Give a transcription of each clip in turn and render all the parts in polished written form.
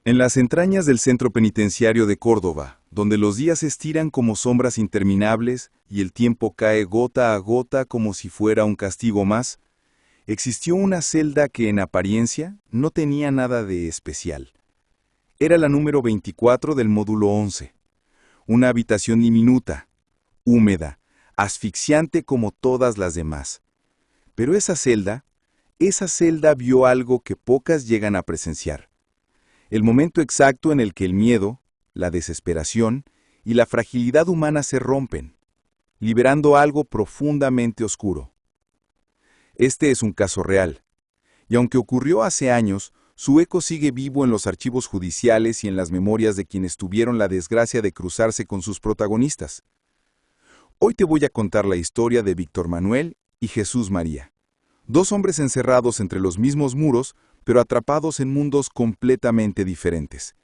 En las entrañas del centro penitenciario de Córdoba, donde los días se estiran como sombras interminables y el tiempo cae gota a gota como si fuera un castigo más, existió una celda que en apariencia no tenía nada de especial. Era la número 24 del módulo 11, una habitación diminuta, húmeda, asfixiante como todas las demás. Pero esa celda vio algo que pocas llegan a presenciar. El momento exacto en el que el miedo, la desesperación y la fragilidad humana se rompen, liberando algo profundamente oscuro. Este es un caso real, y aunque ocurrió hace años, su eco sigue vivo en los archivos judiciales y en las memorias de quienes tuvieron la desgracia de cruzarse con sus protagonistas. Hoy te voy a contar la historia de Víctor Manuel y Jesús María, dos hombres encerrados entre los mismos muros, pero atrapados en mundos completamente diferentes.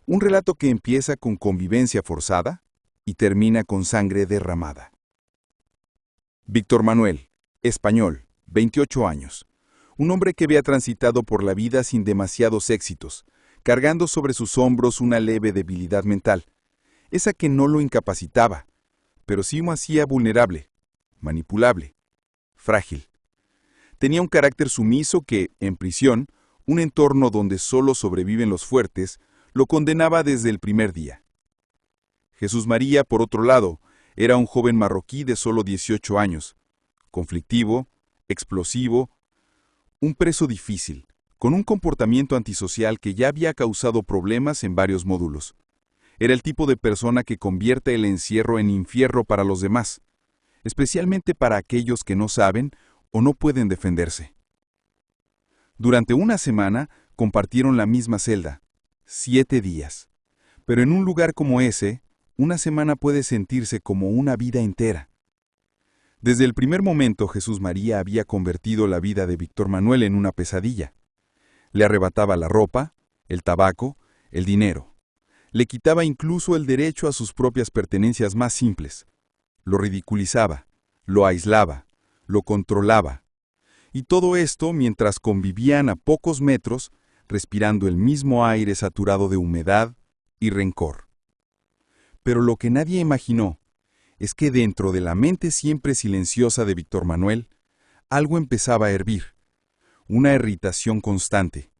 Un relato que empieza con convivencia forzada y termina con sangre derramada. Víctor Manuel, español, 28 años. Un hombre que había transitado por la vida sin demasiados éxitos, cargando sobre sus hombros una leve debilidad mental, esa que no lo incapacitaba, pero sí lo hacía vulnerable, manipulable, frágil. Tenía un carácter sumiso que, en prisión, un entorno donde solo sobreviven los fuertes, lo condenaba desde el primer día. Jesús María, por otro lado, era un joven marroquí de solo 18 años, conflictivo, explosivo, un preso difícil, con un comportamiento antisocial que ya había causado problemas en varios módulos. Era el tipo de persona que convierte el encierro en infierno para los demás, especialmente para aquellos que no saben o no pueden defenderse. Durante una semana compartieron la misma celda, 7 días. Pero en un lugar como ese, una semana puede sentirse como una vida entera. Desde el primer momento Jesús María había convertido la vida de Víctor Manuel en una pesadilla. Le arrebataba la ropa, el tabaco, el dinero. Le quitaba incluso el derecho a sus propias pertenencias más simples. Lo ridiculizaba, lo aislaba, lo controlaba. Y todo esto mientras convivían a pocos metros, respirando el mismo aire saturado de humedad y rencor. Pero lo que nadie imaginó es que dentro de la mente siempre silenciosa de Víctor Manuel, algo empezaba a hervir, una irritación constante,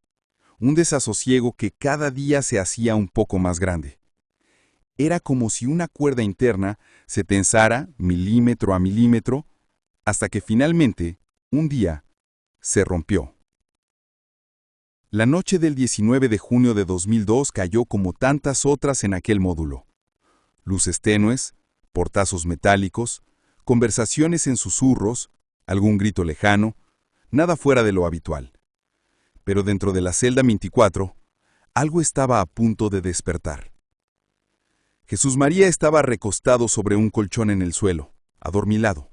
un desasosiego que cada día se hacía un poco más grande. Era como si una cuerda interna se tensara milímetro a milímetro, hasta que finalmente, un día, se rompió. La noche del 19 de junio de 2002 cayó como tantas otras en aquel módulo. Luces tenues, portazos metálicos, conversaciones en susurros, algún grito lejano, nada fuera de lo habitual. Pero dentro de la celda 24, algo estaba a punto de despertar. Jesús María estaba recostado sobre un colchón en el suelo, adormilado.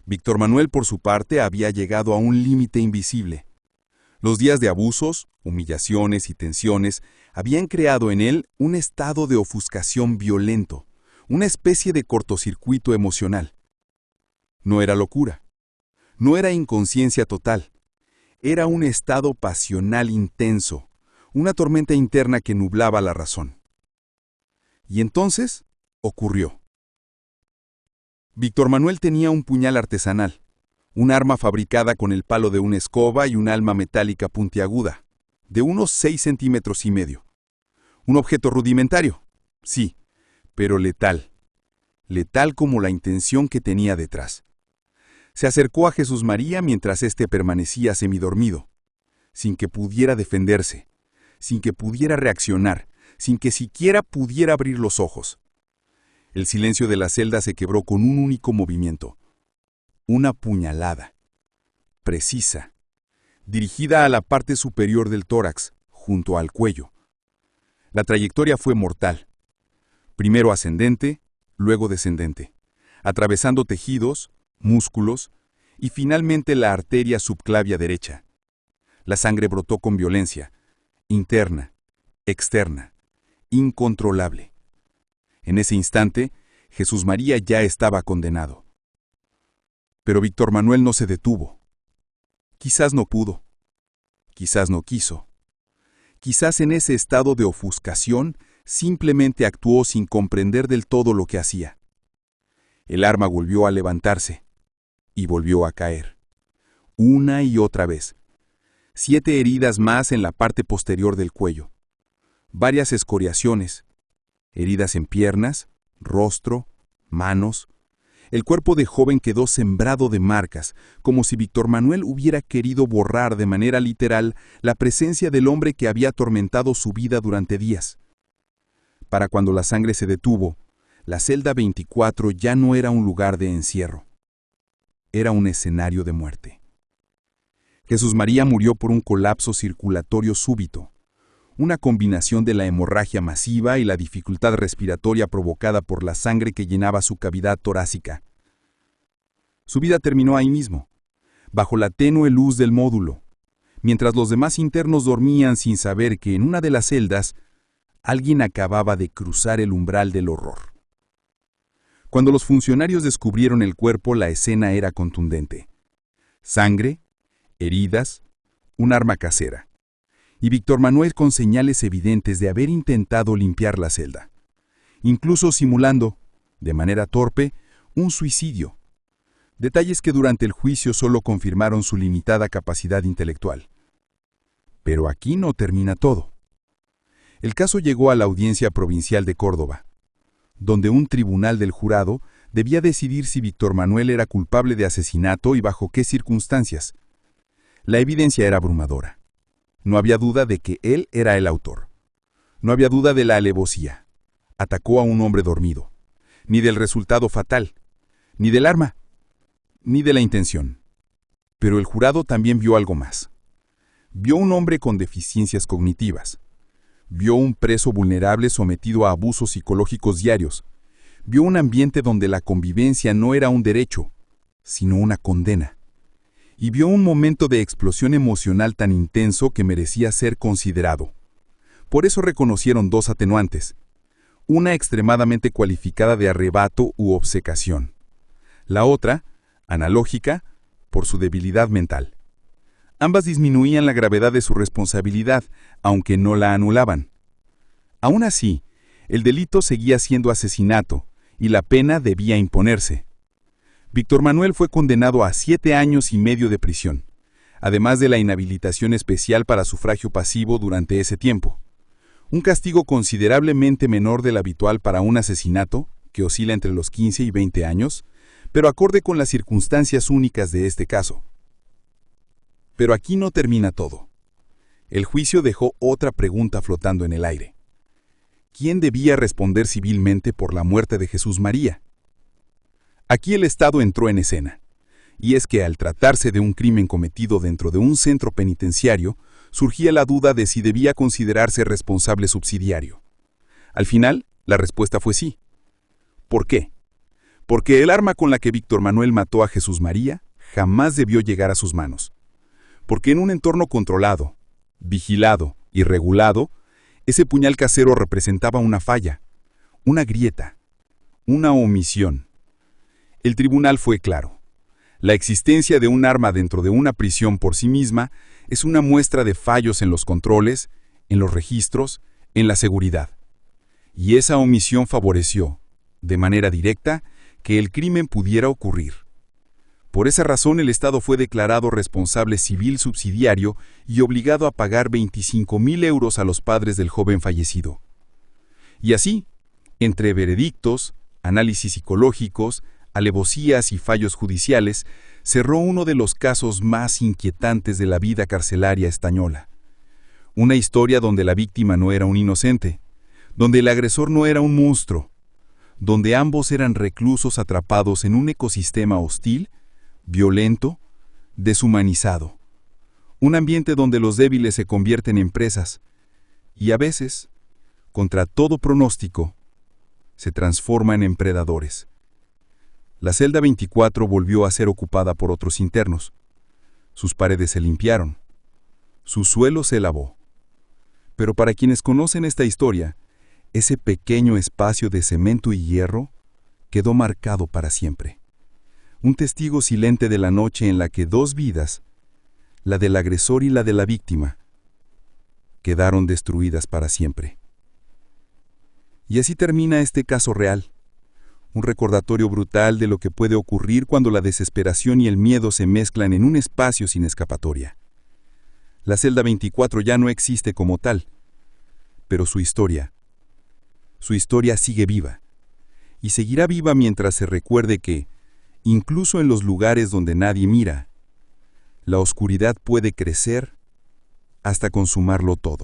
Víctor Manuel, por su parte, había llegado a un límite invisible. Los días de abusos, humillaciones y tensiones habían creado en él un estado de ofuscación violento, una especie de cortocircuito emocional. No era locura, no era inconsciencia total, era un estado pasional intenso, una tormenta interna que nublaba la razón. Y entonces ocurrió. Víctor Manuel tenía un puñal artesanal, un arma fabricada con el palo de una escoba y un alma metálica puntiaguda, de unos 6,5 centímetros. Un objeto rudimentario, sí, pero letal. Letal como la intención que tenía detrás. Se acercó a Jesús María mientras éste permanecía semidormido, sin que pudiera defenderse, sin que pudiera reaccionar, sin que siquiera pudiera abrir los ojos. El silencio de la celda se quebró con un único movimiento. Una puñalada, precisa, dirigida a la parte superior del tórax, junto al cuello. La trayectoria fue mortal. Primero ascendente, luego descendente, atravesando tejidos, músculos y finalmente la arteria subclavia derecha. La sangre brotó con violencia, interna, externa, incontrolable. En ese instante, Jesús María ya estaba condenado. Pero Víctor Manuel no se detuvo. Quizás no pudo, quizás no quiso, Quizás en ese estado de ofuscación, simplemente actuó sin comprender del todo lo que hacía. El arma volvió a levantarse y volvió a caer. Una y otra vez. 7 heridas más en la parte posterior del cuello. Varias escoriaciones. Heridas en piernas, rostro, manos. El cuerpo de joven quedó sembrado de marcas, como si Víctor Manuel hubiera querido borrar de manera literal la presencia del hombre que había atormentado su vida durante días. Para cuando la sangre se detuvo, la celda 24 ya no era un lugar de encierro. Era un escenario de muerte. Jesús María murió por un colapso circulatorio súbito, una combinación de la hemorragia masiva y la dificultad respiratoria provocada por la sangre que llenaba su cavidad torácica. Su vida terminó ahí mismo, bajo la tenue luz del módulo, mientras los demás internos dormían sin saber que en una de las celdas alguien acababa de cruzar el umbral del horror. Cuando los funcionarios descubrieron el cuerpo, la escena era contundente. Sangre, heridas, un arma casera. Y Víctor Manuel con señales evidentes de haber intentado limpiar la celda, incluso simulando, de manera torpe, un suicidio. Detalles que durante el juicio solo confirmaron su limitada capacidad intelectual. Pero aquí no termina todo. El caso llegó a la Audiencia Provincial de Córdoba, donde un tribunal del jurado debía decidir si Víctor Manuel era culpable de asesinato y bajo qué circunstancias. La evidencia era abrumadora. No había duda de que él era el autor. No había duda de la alevosía. Atacó a un hombre dormido. Ni del resultado fatal. Ni del arma. Ni de la intención. Pero el jurado también vio algo más. Vio un hombre con deficiencias cognitivas. Vio un preso vulnerable sometido a abusos psicológicos diarios. Vio un ambiente donde la convivencia no era un derecho, sino una condena. Y vio un momento de explosión emocional tan intenso que merecía ser considerado. Por eso reconocieron 2 atenuantes. Una extremadamente cualificada de arrebato u obcecación. La otra, analógica, por su debilidad mental. Ambas disminuían la gravedad de su responsabilidad, aunque no la anulaban. Aún así, el delito seguía siendo asesinato, y la pena debía imponerse. Víctor Manuel fue condenado a 7 años y medio de prisión, además de la inhabilitación especial para sufragio pasivo durante ese tiempo. Un castigo considerablemente menor del habitual para un asesinato, que oscila entre los 15 y 20 años, pero acorde con las circunstancias únicas de este caso. Pero aquí no termina todo. El juicio dejó otra pregunta flotando en el aire. ¿Quién debía responder civilmente por la muerte de Jesús María? Aquí el Estado entró en escena, y es que al tratarse de un crimen cometido dentro de un centro penitenciario, surgía la duda de si debía considerarse responsable subsidiario. Al final, la respuesta fue sí. ¿Por qué? Porque el arma con la que Víctor Manuel mató a Jesús María jamás debió llegar a sus manos. Porque en un entorno controlado, vigilado y regulado, ese puñal casero representaba una falla, una grieta, una omisión. El tribunal fue claro. La existencia de un arma dentro de una prisión por sí misma es una muestra de fallos en los controles, en los registros, en la seguridad. Y esa omisión favoreció, de manera directa, que el crimen pudiera ocurrir. Por esa razón el Estado fue declarado responsable civil subsidiario y obligado a pagar 25.000 euros a los padres del joven fallecido. Y así, entre veredictos, análisis psicológicos, alevosías y fallos judiciales, cerró uno de los casos más inquietantes de la vida carcelaria española. Una historia donde la víctima no era un inocente, donde el agresor no era un monstruo, donde ambos eran reclusos atrapados en un ecosistema hostil, violento, deshumanizado. Un ambiente donde los débiles se convierten en presas y a veces, contra todo pronóstico, se transforman en predadores. La celda 24 volvió a ser ocupada por otros internos. Sus paredes se limpiaron. Su suelo se lavó. Pero para quienes conocen esta historia, ese pequeño espacio de cemento y hierro quedó marcado para siempre. Un testigo silente de la noche en la que 2 vidas, la del agresor y la de la víctima, quedaron destruidas para siempre. Y así termina este caso real, un recordatorio brutal de lo que puede ocurrir cuando la desesperación y el miedo se mezclan en un espacio sin escapatoria. La celda 24 ya no existe como tal, pero su historia sigue viva, y seguirá viva mientras se recuerde que, incluso en los lugares donde nadie mira, la oscuridad puede crecer hasta consumarlo todo.